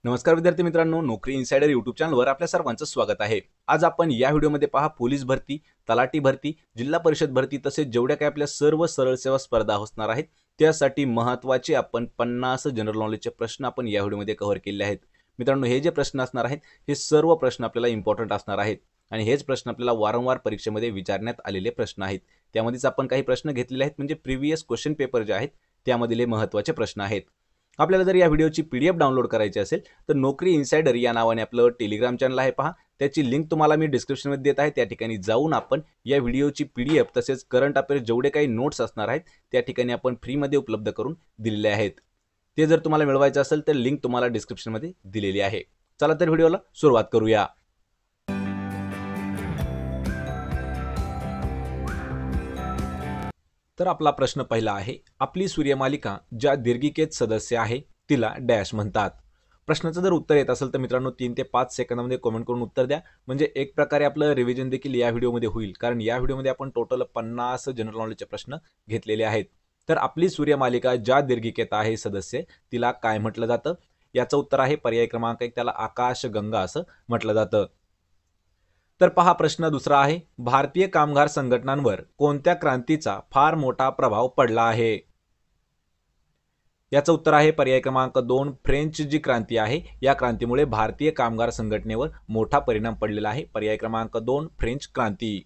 नमस्कार विद्यार्थी मित्रांनो, नोकरी इनसाइडर यूट्यूब चॅनलवर आपल्या सर्वांचं स्वागत आहे। आज आपण या व्हिडिओमध्ये पहा पोलीस भरती, तलाठी भरती, जिल्हा परिषद भरती तसेच जेवढ्या काही आपल्या सर्व सरळ सेवा स्पर्धा असणार आहेत त्यासाठी महत्त्वाचे आपण 50 जनरल नॉलेजचे प्रश्न आपण या व्हिडिओमध्ये कव्हर केले आहेत। मित्रांनो, हे जे प्रश्न असणार आहेत हे सर्व प्रश्न आपल्याला इम्पॉर्टंट असणार आहेत आणि हेच प्रश्न आपल्याला वारंवार परीक्षेमध्ये विचारण्यात आलेले प्रश्न आहेत। त्यामध्येच आपण काही प्रश्न घेतलेले आहेत, म्हणजे प्रीवियस क्वेश्चन पेपर जे आहेत त्यामधले महत्त्वाचे प्रश्न आहेत। आपल्याला जर या व्हिडिओची पीडीएफ डाउनलोड करायची असेल तर नोकरी इनसाइडर या नावाने आपलं टेलिग्राम चॅनल आहे पहा, त्याची लिंक तुम्हाला मी डिस्क्रिप्शनमध्ये देत आहे। त्या ठिकाणी जाऊन आपण या व्हिडिओची पीडीएफ तसेच करंट अफेअर्स जेवढे काही नोट्स असणार आहेत त्या ठिकाणी आपण फ्रीमध्ये उपलब्ध करून दिलेले आहेत। ते जर तुम्हाला मिळवायचं असेल तर लिंक तुम्हाला डिस्क्रिप्शनमध्ये दिलेली आहे। चला तर व्हिडिओला सुरुवात करूया। तर आपला प्रश्न पहिला आहे, आपली सूर्यमालिका ज्या दीर्घिकेत सदस्य आहे तिला डॅश म्हणतात। प्रश्नाचं जर उत्तर येत असेल तर मित्रांनो 3 ते 5 सेकंदामध्ये कमेंट करून उत्तर द्या, म्हणजे एक प्रकारे आपलं रिव्हिजन देखील या व्हिडिओमध्ये होईल, कारण या व्हिडिओमध्ये आपण टोटल 50 जनरल नॉलेजचे प्रश्न घेतलेले आहेत। तर आपली सूर्यमालिका ज्या दीर्घिकेत आहे सदस्य तिला काय म्हटलं जातं? याचं उत्तर आहे पर्याय क्रमांक 1, त्याला आकाशगंगा असं म्हटलं जातं। तर पहा प्रश्न दुसरा आहे, भारतीय कामगार संघटनांवर कोणत्या क्रांतीचा फार मोठा प्रभाव पडला आहे? याचं उत्तर आहे पर्याय क्रमांक 2, फ्रेंच जी क्रांती आहे या क्रांतीमुळे भारतीय कामगार संघटनेवर मोठा परिणाम पडलेला आहे। पर्याय क्रमांक 2, फ्रेंच क्रांती।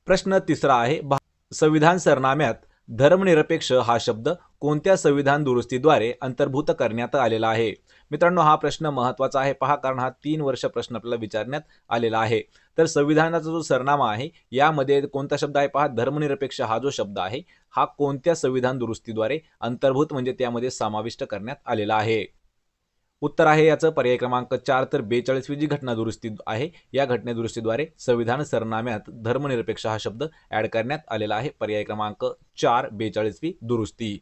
प्रश्न तिसरा आहे, संविधान सरनाम्यात धर्मनिरपेक्ष हा शब्द कोणत्या संविधान दुरुस्तीद्वारे अंतर्भूत करण्यात आलेला आहे? मित्रांनो, हा प्रश्न महत्त्वाचा आहे पहा, कारण हा 3 वर्ष प्रश्न आपल्याला विचारण्यात आलेला आहे। तर संविधानाचा जो सरनामा आहे यामध्ये कोणता शब्द आहे पहा, धर्मनिरपेक्ष हा जो शब्द आहे हा कोणत्या संविधान दुरुस्तीद्वारे अंतर्भूत म्हणजे त्यामध्ये समाविष्ट करण्यात आलेला आहे? उत्तर आहे याचं पर्याय क्रमांक 4, तर 42वी जी घटना दुरुस्ती आहे या घटना दुरुस्तीद्वारे संविधान सरनाम्यात धर्मनिरपेक्ष हा शब्द ऍड करण्यात आलेला आहे। पर्याय क्रमांक 4, 42वी दुरुस्ती।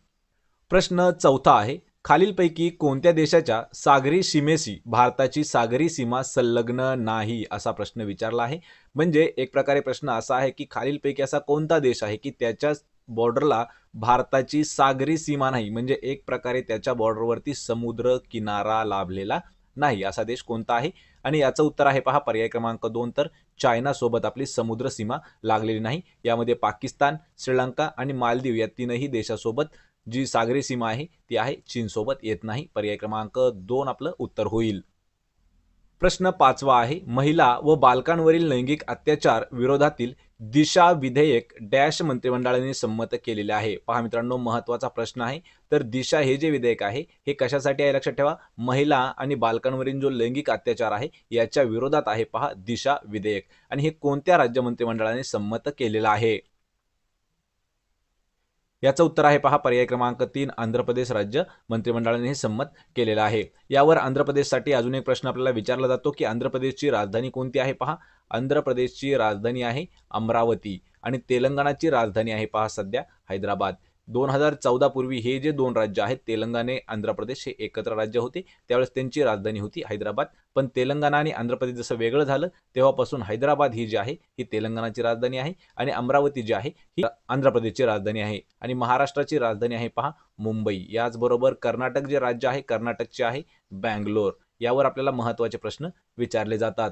प्रश्न चौथा आहे, खालीलपैकी कोणत्या देशाच्या सागरी सीमेशी भारताची सागरी सीमा संलग्न नाही असा प्रश्न विचारला आहे। म्हणजे एक प्रकारे प्रश्न असा आहे की खालीलपैकी असा कोणता देश आहे की त्याच्या बॉर्डरला भारताची सागरी सीमा नाही, म्हणजे एक प्रकारे त्याच्या बॉर्डरवरती समुद्र किनारा लाभलेला नाही, असा देश कोणता आहे? आणि याचं उत्तर आहे पहा पर्याय क्रमांक 2, तर चायना सोबत आपली समुद्र सीमा लागलेली नाही। यामध्ये पाकिस्तान, श्रीलंका आणि मालदीव या तीनही देशासोबत जी सागरी सीमा आहे ती आहे, चीन सोबत येत नाही। पर्याय क्रमांक 2 आपलं उत्तर होईल। प्रश्न 5वा आहे, महिला व बालकांवरील लैंगिक अत्याचार विरोधातील दिशा विधेयक डॅश मंत्रिमंडळाने संमत केलेले आहे? पहा मित्रांनो, महत्त्वाचा प्रश्न आहे। तर दिशा हे जे विधेयक आहे हे कशासाठी आहे लक्षात ठेवा, महिला आणि बालकांवरील जो लैंगिक अत्याचार आहे याच्या विरोधात आहे पहा दिशा विधेयक। आणि हे कोणत्या राज्य मंत्रिमंडळाने संमत केलेलं आहे? याचं उत्तर आहे पहा पर्याय क्रमांक 3, आंध्र प्रदेश राज्य मंत्रिमंडळाने हे संमत केलेलं आहे। यावर आंध्र प्रदेशसाठी अजून एक प्रश्न आपल्याला विचारला जातो की आंध्र प्रदेशची राजधानी कोणती आहे? पहा, आंध्र प्रदेशची राजधानी आहे अमरावती आणि तेलंगणाची राजधानी आहे पहा सध्या हैदराबाद। 2014 पूर्वी हे जे दोन राज्य आहेत तेलंगणा आंध्र प्रदेश हे एकत्र राज्य होते, त्यावेळेस त्यांची राजधानी होती हैदराबाद। पण तेलंगणा आणि आंध्र प्रदेश जसं वेगळं झालं तेव्हापासून हैदराबाद ही जी आहे ही तेलंगणाची राजधानी आहे आणि अमरावती जी आहे ही आंध्र प्रदेशची राजधानी आहे। आणि महाराष्ट्राची राजधानी आहे पहा मुंबई। याचबरोबर कर्नाटक जे राज्य आहे कर्नाटकचे आहे बँगलोर। यावर आपल्याला महत्त्वाचे प्रश्न विचारले जातात।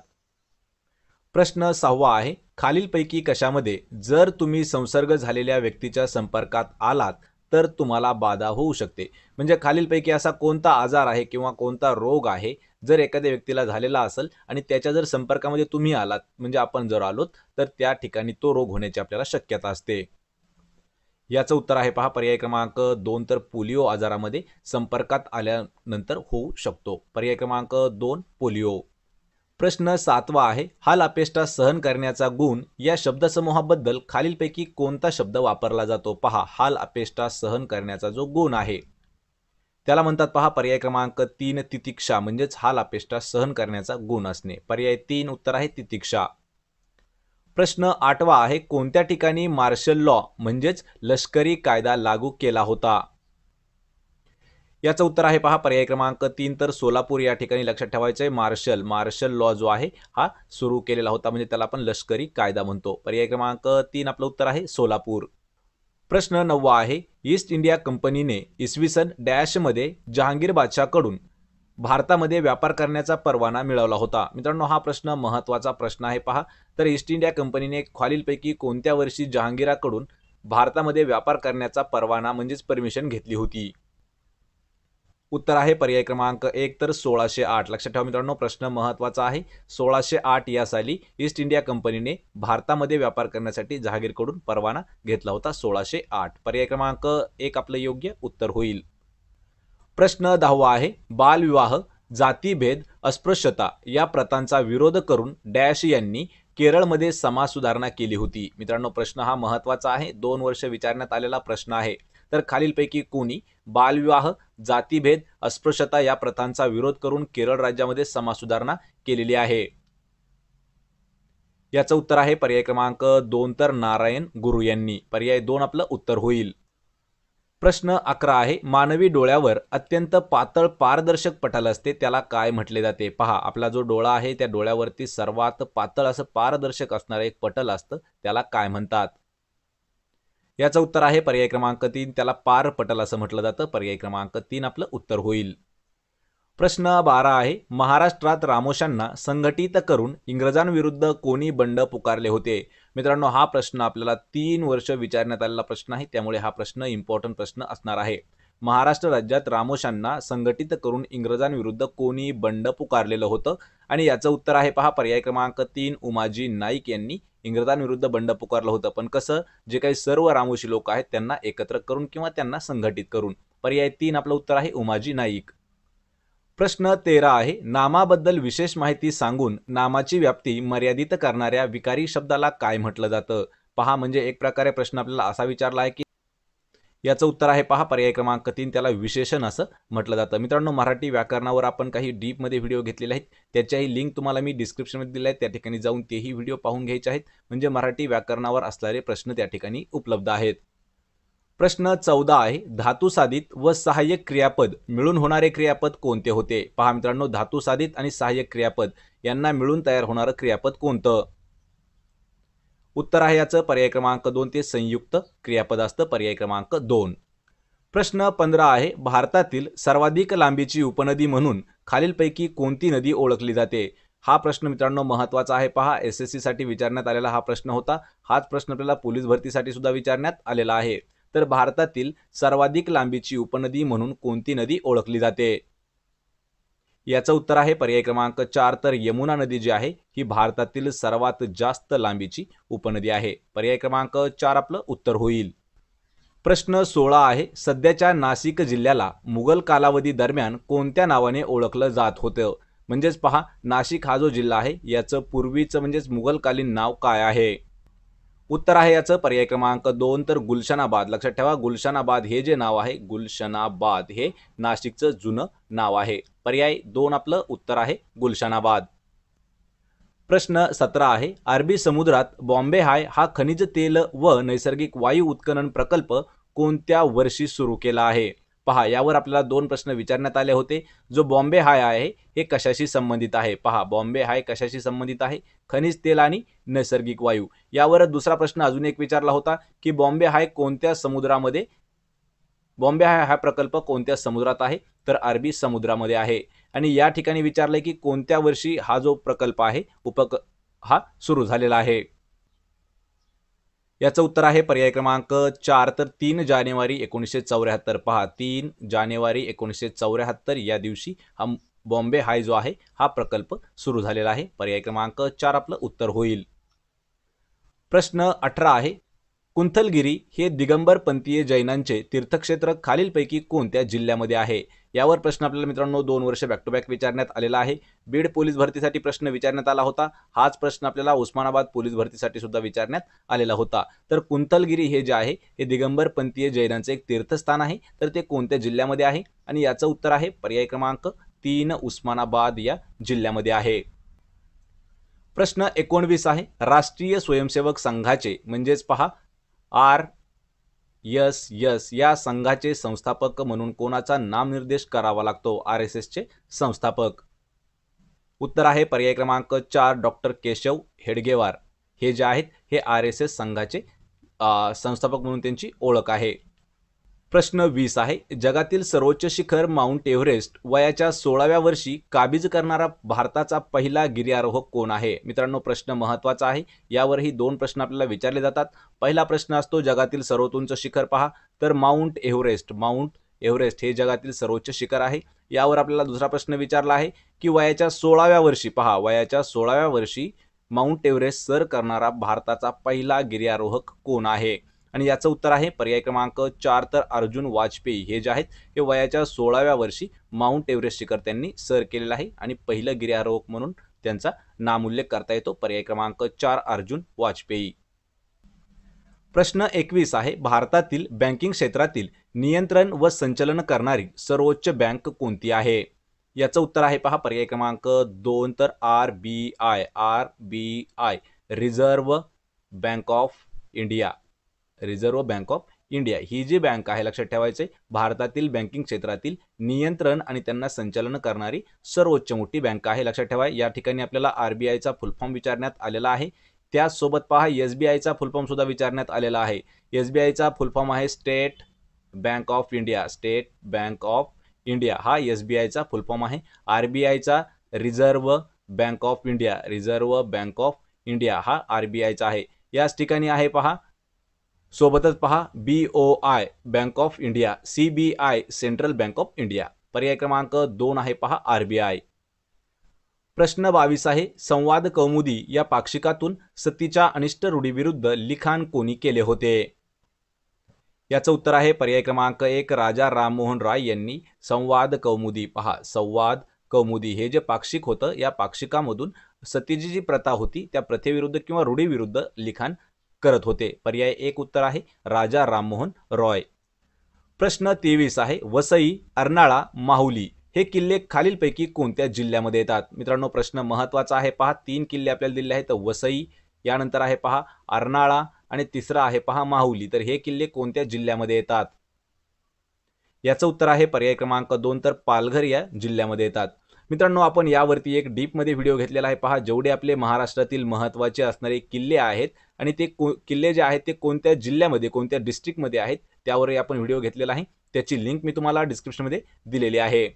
प्रश्न 6वा आहे, खालीलपैकी कशामध्ये जर तुम्ही संसर्ग झालेल्या व्यक्तीच्या संपर्कात आलात तर तुम्हाला बाधा होऊ शकते? म्हणजे खालीलपैकी असा कोणता आजार आहे किंवा कोणता रोग आहे जर एखाद्या व्यक्तीला झालेला असेल आणि त्याच्या जर संपर्कामध्ये तुम्ही आलात, म्हणजे आपण जर आलोत, तर त्या ठिकाणी तो रोग होण्याची आपल्याला शक्यता असते? याचं उत्तर आहे पहा पर्याय क्रमांक 2, तर पोलिओ आजारामध्ये संपर्कात आल्यानंतर होऊ शकतो। पर्याय क्रमांक 2, पोलिओ। प्रश्न 7वा आहे, हाल अपेष्टा सहन करण्याचा गुण या शब्दसमूहाबद्दल खालीलपैकी कोणता शब्द वापरला जातो? पहा, हाल अपेष्टा सहन करण्याचा जो गुण आहे त्याला म्हणतात पहा पर्याय क्रमांक 3, तितिक्षा, म्हणजेच हाल अपेष्टा सहन करण्याचा गुण असणे। पर्याय 3 उत्तर आहे तितिक्षा। प्रश्न 8वा आहे, कोणत्या ठिकाणी मार्शल लॉ म्हणजेच लष्करी कायदा लागू केला होता? याचं उत्तर आहे पहा पर्याय क्रमांक 3, तर सोलापूर या ठिकाणी लक्षात ठेवायचं आहे। मार्शल लॉ जो आहे हा सुरू केलेला होता, म्हणजे त्याला आपण लष्करी कायदा म्हणतो। पर्याय क्रमांक 3 आपलं उत्तर आहे सोलापूर। प्रश्न 9वा आहे, ईस्ट इंडिया कंपनीने इसवी सन डॅश मध्ये जहांगीर बादशाहकडून भारतामध्ये व्यापार करण्याचा परवाना मिळवला होता? मित्रांनो, हा प्रश्न महत्त्वाचा प्रश्न आहे पहा. तर ईस्ट इंडिया कंपनीने खालीलपैकी कोणत्या वर्षी जहांगीराकडून भारतामध्ये व्यापार करण्याचा परवाना म्हणजेच परमिशन घेतली होती? उत्तर आहे पर्याय क्रमांक 1 तर 1608. लक्षात ठेवा मित्रांनो, प्रश्न महत्त्वाचा आहे. 1608 या साली ईस्ट इंडिया कंपनीने भारतामध्ये व्यापार करण्यासाठी जहांगीरकडून परवाना घेतला होता. 1608. पर्याय क्रमांक 1 आपलं योग्य उत्तर होईल. प्रश्न 10वा आहे. बालविवाह, जातीभेद, अस्पृश्यता या प्रथांचा विरोध करून डॅश यांनी केरळमध्ये समाज सुधारणा केली होती? मित्रांनो, प्रश्न हा महत्त्वाचा आहे. 2 वर्ष विचारण्यात आलेला प्रश्न आहे. तर खालीलपैकी कोणी बालविवाह, जातीभेद, अस्पृश्यता या प्रथांचा विरोध करून केरळ राज्यामध्ये समाज सुधारणा केलेली आहे? याचं उत्तर आहे पर्याय क्रमांक 2 तर नारायण गुरु यांनी. पर्याय 2 आपलं उत्तर होईल. प्रश्न 11 आहे. मानवी डोळ्यावर अत्यंत पातळ पारदर्शक पटल असते, त्याला काय म्हटले जाते? पहा, आपला जो डोळा आहे त्या डोळ्यावरती सर्वात पातळ असं पारदर्शक असणारं एक पटल असतं, त्याला काय म्हणतात? याचं उत्तर आहे पर्याय क्रमांक 3, त्याला पार पटल असं म्हटलं जातं. पर्याय क्रमांक 3 आपलं उत्तर होईल. प्रश्न 12 आहे. महाराष्ट्रात रामोशांना संघटित करून इंग्रजांविरुद्ध कोणी बंड पुकारले होते? मित्रांनो, हा प्रश्न आपल्याला 3 वर्ष विचारण्यात आलेला प्रश्न आहे, त्यामुळे हा प्रश्न इम्पॉर्टंट प्रश्न असणार आहे. महाराष्ट्र राज्यात रामोशांना संघटित करून इंग्रजांविरुद्ध कोणी बंड पुकारलेलं होतं? आणि याचं उत्तर आहे पहा पर्याय क्रमांक 3, उमाजी नाईक यांनी इंग्रजांविरुद्ध बंड पुकारलं होतं. पण कसं? जे काही सर्व रामोशी लोक आहेत त्यांना एकत्र करून किंवा त्यांना संघटित करून. पर्याय 3 आपलं उत्तर आहे उमाजी नाईक. प्रश्न 13 आहे. नामाबद्दल विशेष माहिती सांगून नामाची व्याप्ती मर्यादित करणाऱ्या विकारी शब्दाला काय म्हटलं जातं? पहा, म्हणजे एक प्रकारे प्रश्न आपल्याला असा विचारला आहे की याचं उत्तर आहे पहा पर्याय क्रमांक 3, त्याला विशेषण असं म्हटलं जातं. मित्रांनो, मराठी व्याकरणावर आपण काही डीपमध्ये व्हिडिओ घेतलेले आहेत, त्याच्याही लिंक तुम्हाला मी डिस्क्रिप्शनमध्ये दिल्या आहेत, त्या ठिकाणी जाऊन तेही व्हिडिओ पाहून घ्यायचे आहेत. म्हणजे मराठी व्याकरणावर असणारे प्रश्न त्या ठिकाणी उपलब्ध आहेत. प्रश्न 14 आहे. धातुसाधित व सहाय्यक क्रियापद मिळून होणारे क्रियापद कोणते होते? पहा मित्रांनो, धातुसाधित आणि सहाय्यक क्रियापद यांना मिळून तयार होणारं क्रियापद कोणतं? उत्तर आहे याचं पर्याय क्रमांक 2, ते संयुक्त क्रियापद असतं. पर्याय क्रमांक 2. प्रश्न 15 आहे. भारतातील सर्वाधिक लांबीची उपनदी म्हणून खालीलपैकी कोणती नदी ओळखली जाते? हा प्रश्न मित्रांनो महत्त्वाचा आहे. पहा, SSC साठी विचारण्यात आलेला हा प्रश्न होता. हाच प्रश्न आपल्याला पोलीस भरतीसाठी सुद्धा विचारण्यात आलेला आहे. तर भारतातील सर्वाधिक लांबीची उपनदी म्हणून कोणती नदी ओळखली जाते? याचं उत्तर आहे पर्याय क्रमांक 4, तर यमुना नदी जी आहे ही भारतातील सर्वात जास्त लांबीची उपनदी आहे. पर्याय क्रमांक 4 आपलं उत्तर होईल. प्रश्न 16 आहे. सध्याच्या नाशिक जिल्ह्याला मुघल कालावधी दरम्यान कोणत्या नावाने ओळखलं जात होतं? म्हणजेच पहा, नाशिक हा जो जिल्हा आहे याचं पूर्वीचं म्हणजेच मुघलकालीन नाव काय आहे? उत्तर आहे याचं पर्याय क्रमांक 2, तर गुलशनाबाद. लक्षात ठेवा, गुलशनाबाद हे जे नाव आहे, गुलशनाबाद हे नाशिकचं जुनं नाव आहे. पर्याय 2 आपलं उत्तर आहे गुलशनाबाद. प्रश्न 17 आहे. अरबी समुद्रात बॉम्बे हाय हा खनिज तेल व नैसर्गिक वायू उत्खनन प्रकल्प कोणत्या वर्षी सुरू केला आहे? पहा, यावर आपल्याला 2 प्रश्न विचारण्यात आले होते. जो बॉम्बे हाय आहे हे कशाशी संबंधित आहे? पहा, बॉम्बे हाय कशाशी संबंधित आहे? खनिज तेल आणि नैसर्गिक वायू. यावर दुसरा प्रश्न अजून एक विचारला होता की बॉम्बे हाय कोणत्या समुद्रामध्ये, बॉम्बे हाय हा प्रकल्प कोणत्या समुद्रात आहे? तर अरबी समुद्रामध्ये आहे. आणि या ठिकाणी विचारलंय की कोणत्या वर्षी हा जो प्रकल्प आहे हा सुरू झालेला आहे? याचं उत्तर आहे पर्याय क्रमांक 4, तर 3 जानेवारी 1974. पहा, 3 जानेवारी 1974 या दिवशी हा बॉम्बे हाय जो आहे हा प्रकल्प सुरू झालेला आहे. पर्याय क्रमांक 4 आपलं उत्तर होईल. प्रश्न 18 आहे. कुंथलगिरी हे दिगंबर पंथीय जैनांचे तीर्थक्षेत्र खालीलपैकी कोणत्या जिल्ह्यामध्ये आहे? यावर प्रश्न आपल्याला मित्रांनो 2 वर्ष बॅक टू बॅक विचारण्यात आलेला आहे. बीड पोलीस भरतीसाठी प्रश्न विचारण्यात आला होता. हाच प्रश्न आपल्याला उस्मानाबाद पोलीस भरतीसाठी सुद्धा विचारण्यात आलेला होता. तर कुंथलगिरी हे जे आहे हे दिगंबर पंथीय जैनांचे एक तीर्थस्थान आहे. तर ते कोणत्या जिल्ह्यामध्ये आहे? आणि याचं उत्तर आहे पर्याय क्रमांक 3, उस्मानाबाद या जिल्ह्यामध्ये आहे. प्रश्न 19 आहे. राष्ट्रीय स्वयंसेवक संघाचे म्हणजेच पहा RSS या संघाचे संस्थापक म्हणून कोणाचा नामनिर्देश करावा लागतो? RSS चे संस्थापक. उत्तर आहे पर्याय क्रमांक 4, डॉक्टर केशव हेडगेवार हे जे आहेत हे RSS संघाचे संस्थापक म्हणून त्यांची ओळख आहे. प्रश्न 20 आहे, जगातील सर्वोच्च शिखर माउंट एव्हरेस्ट वयाच्या 16व्या वर्षी काबीज करणारा भारताचा पहिला गिर्यारोहक कोण आहे? मित्रांनो, प्रश्न महत्त्वाचा आहे. यावरही 2 प्रश्न आपल्याला विचारले जातात. पहिला प्रश्न असतो जगातील सर्वात उंच शिखर पहा, तर माउंट एव्हरेस्ट. माउंट एव्हरेस्ट हे जगातील सर्वोच्च शिखर आहे. यावर आपल्याला दुसरा प्रश्न विचारला आहे की वयाच्या 16व्या वर्षी पहा, वयाच्या 16व्या वर्षी माउंट एव्हरेस्ट सर करणारा भारताचा पहिला गिर्यारोहक कोण आहे? आणि याचं उत्तर आहे पर्याय क्रमांक 4, तर अर्जुन वाजपेयी हे जे आहेत हे वयाच्या 16व्या वर्षी माउंट एव्हरेस्ट शिखर त्यांनी सर केलेलं आहे आणि पहिलं गिर्यारोहक म्हणून त्यांचा नामोल्लेख करता येतो. पर्याय क्रमांक 4 अर्जुन वाजपेयी. प्रश्न 21 आहे, भारतातील बँकिंग क्षेत्रातील नियंत्रण व संचालन करणारी सर्वोच्च बँक कोणती आहे? याचं उत्तर आहे पहा पर्याय क्रमांक 2, तर RBI. RBI reserve bank of India. Reserve bank of India ही जी बँक आहे, लक्षात ठेवायचे, भारतातील बँकिंग क्षेत्रातील नियंत्रण आणि त्यांना संचालन करणारी सर्वोच्च मोठी बँक आहे. लक्षात ठेवा, या ठिकाणी आपल्याला RBIचा फुल फॉर्म विचारण्यात आलेला आहे. त्याचसोबत पहा SBIचा फुल फॉर्म सुद्धा विचारण्यात आलेला आहे. SBIचा फुल फॉर्म आहे State Bank of India. State Bank of India हा SBIचा फुल फॉर्म आहे. RBIचा Reserve bank of India. Reserve bank of India हा RBIचा आहे. याच ठिकाणी आहे पहा, सोबतच पहा BOI bank of India, CBI central bank of India. पर्याय क्रमांक 2 आहे पहा RBI. प्रश्न 22 आहे, संवाद कौमुदी या पाक्षिकातून सतीच्या अनिष्ट रूढीविरुद्ध लिखाण कोणी केले होते? याचं उत्तर आहे पर्याय क्रमांक 1 राजा राममोहन राय यांनी संवाद कौमुदी. पहा, संवाद कौमुदी हे जे पाक्षिक होतं, या पाक्षिकामधून सतीची जी प्रथा होती त्या प्रथेविरुद्ध किंवा रूढीविरुद्ध लिखाण करत होते. पर्याय 1 उत्तर आहे राजा राममोहन रॉय. प्रश्न 23 आहे, वसई, अर्नाळा, माहुली हे किल्ले खालीलपैकी कोणत्या जिल्ह्यामध्ये येतात? मित्रांनो, प्रश्न महत्त्वाचा आहे. पहा, 3 किल्ले आपल्याला दिले आहेत. वसई, यानंतर आहे पहा अर्नाळा आणि तिसरा आहे पहा माहुली. तर हे किल्ले कोणत्या जिल्ह्यामध्ये येतात? याचं उत्तर आहे पर्याय क्रमांक 2, तर पालघर या जिल्ह्यामध्ये येतात. मित्रांनो, आपण यावरती एक डीपमध्ये व्हिडिओ घेतलेला आहे. पहा, जेवढे आपले महाराष्ट्रातील महत्त्वाचे असणारे किल्ले आहेत आणि ते किल्ले जे आहेत ते कोणत्या जिल्ह्यामध्ये, कोणत्या डिस्ट्रिक्टमध्ये आहेत, त्यावरही आपण व्हिडिओ घेतलेला आहे. त्याची लिंक मी तुम्हाला डिस्क्रिप्शनमध्ये दिलेली आहे.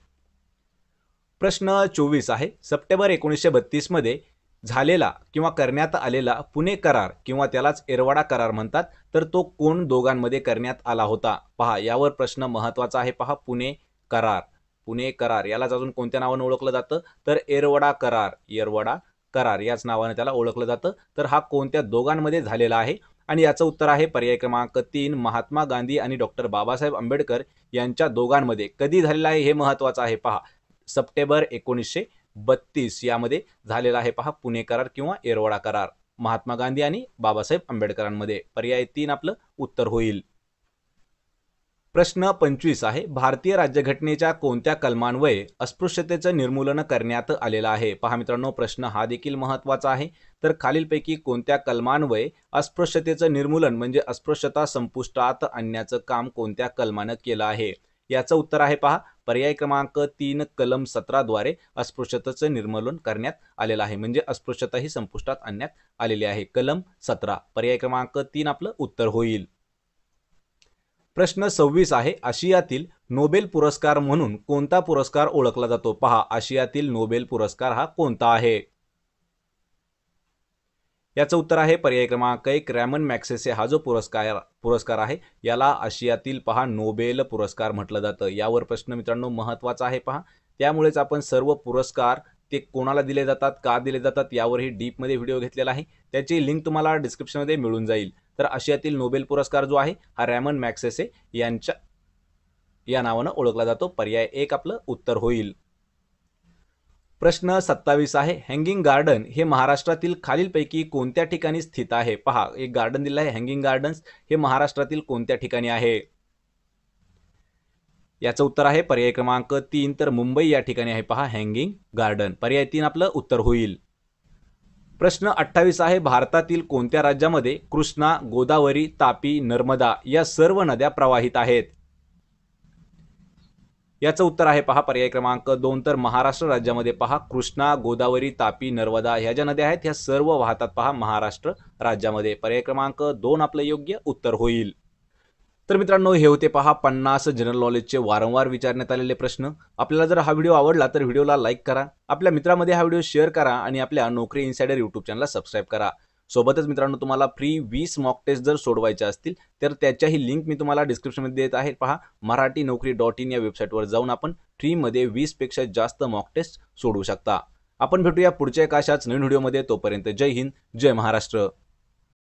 प्रश्न 24 आहे, सप्टेंबर 1932 मध्ये झालेला किंवा करण्यात आलेला पुणे करार किंवा त्यालाच एरवाडा करार म्हणतात, तर तो कोण दोघांमध्ये करण्यात आला होता? पहा, यावर प्रश्न महत्त्वाचा आहे. पहा, पुणे करार. पुणे करार यालाच अजून कोणत्या नावाने ओळखलं जातं? तर एरवडा करार. एरवडा करार याच नावाने त्याला ओळखलं जातं. तर हा कोणत्या दोघांमध्ये झालेला आहे? आणि याचं उत्तर आहे पर्याय क्रमांक 3 महात्मा गांधी आणि डॉक्टर बाबासाहेब आंबेडकर यांच्या दोघांमध्ये. कधी झालेला आहे हे महत्त्वाचं आहे. पहा, सप्टेंबर 1932 यामध्ये झालेला आहे पहा पुणे करार किंवा एरवडा करार महात्मा गांधी आणि बाबासाहेब आंबेडकरांमध्ये. पर्याय 3 आपलं उत्तर होईल. प्रश्न 25 आहे, भारतीय राज्यघटनेच्या कोणत्या कलमान्वये अस्पृश्यतेचं निर्मूलन करण्यात आलेलं आहे? पहा मित्रांनो, प्रश्न हा देखील महत्त्वाचा आहे. तर खालीलपैकी कोणत्या कलमान्वये अस्पृश्यतेचं निर्मूलन म्हणजे अस्पृश्यता संपुष्टात आणण्याचं काम कोणत्या कलमानं केलं आहे? याचं उत्तर आहे पहा पर्याय क्रमांक 3 कलम 17 द्वारे अस्पृश्यतेचं निर्मूलन करण्यात आलेलं आहे. म्हणजे अस्पृश्यता ही संपुष्टात आणण्यात आलेली आहे. कलम 17. पर्याय क्रमांक 3 आपलं उत्तर होईल. प्रश्न 26 आहे, आशियातील नोबेल पुरस्कार म्हणून कोणता पुरस्कार ओळखला जातो? पहा, आशियातील नोबेल पुरस्कार हा कोणता आहे? याचं उत्तर आहे पर्याय क्रमांक 1 रॅमन मॅग्सेसे. हा जो पुरस्कार आहे याला आशियातील पहा नोबेल पुरस्कार म्हटलं जातं. यावर प्रश्न मित्रांनो महत्त्वाचा आहे पहा. त्यामुळेच आपण सर्व पुरस्कार ते कोणाला दिले जातात, का दिले जातात यावरही डीपमध्ये व्हिडिओ घेतलेला आहे. त्याची लिंक तुम्हाला डिस्क्रिप्शनमध्ये मिळून जाईल. तर आशियातील नोबेल पुरस्कार जो आहे हा रॅमन मॅग्सेसे यांच्या या नावानं ओळखला जातो. पर्याय 1 आपलं उत्तर होईल. प्रश्न 27 आहे, हँगिंग गार्डन हे महाराष्ट्रातील खालीलपैकी कोणत्या ठिकाणी स्थित आहे? पहा, एक गार्डन दिलं आहे हँगिंग गार्डन्स, हे महाराष्ट्रातील कोणत्या ठिकाणी आहे? याचं उत्तर आहे पर्याय क्रमांक 3 तर मुंबई या ठिकाणी आहे पहा हँगिंग गार्डन. पर्याय 3 आपलं उत्तर होईल. प्रश्न 28 आहे, भारतातील कोणत्या राज्यामध्ये कृष्णा, गोदावरी, तापी, नर्मदा या सर्व नद्या प्रवाहित आहेत? याचं उत्तर आहे पहा पर्याय क्रमांक 2 तर महाराष्ट्र राज्यामध्ये पहा कृष्णा, गोदावरी, तापी, नर्मदा ह्या ज्या नद्या आहेत ह्या सर्व वाहतात पहा महाराष्ट्र राज्यामध्ये. पर्याय क्रमांक 2 आपलं योग्य उत्तर होईल. तर मित्रांनो, हे होते पहा 50 जनरल नॉलेजचे वारंवार विचारण्यात आलेले प्रश्न. आपल्याला जर हा व्हिडिओ आवडला तर व्हिडिओला लाईक करा, आपल्या मित्रांमध्ये हा व्हिडिओ शेअर करा आणि आपल्या नोकरी इनसाइडर यूट्यूब चॅनलला सबस्क्राईब करा. सोबतच मित्रांनो, तुम्हाला फ्री 20 मॉक टेस्ट जर सोडवायच्या असतील तर त्याच्याही लिंक मी तुम्हाला डिस्क्रिप्शनमध्ये देत आहे. पहा, marathi-naukri.in या वेबसाईटवर जाऊन आपण फ्रीमध्ये 20 पेक्षा जास्त मॉक टेस्ट सोडवू शकता. आपण भेटूया पुढच्या एका अशाच नवीन व्हिडिओमध्ये. तोपर्यंत जय हिंद, जय महाराष्ट्र.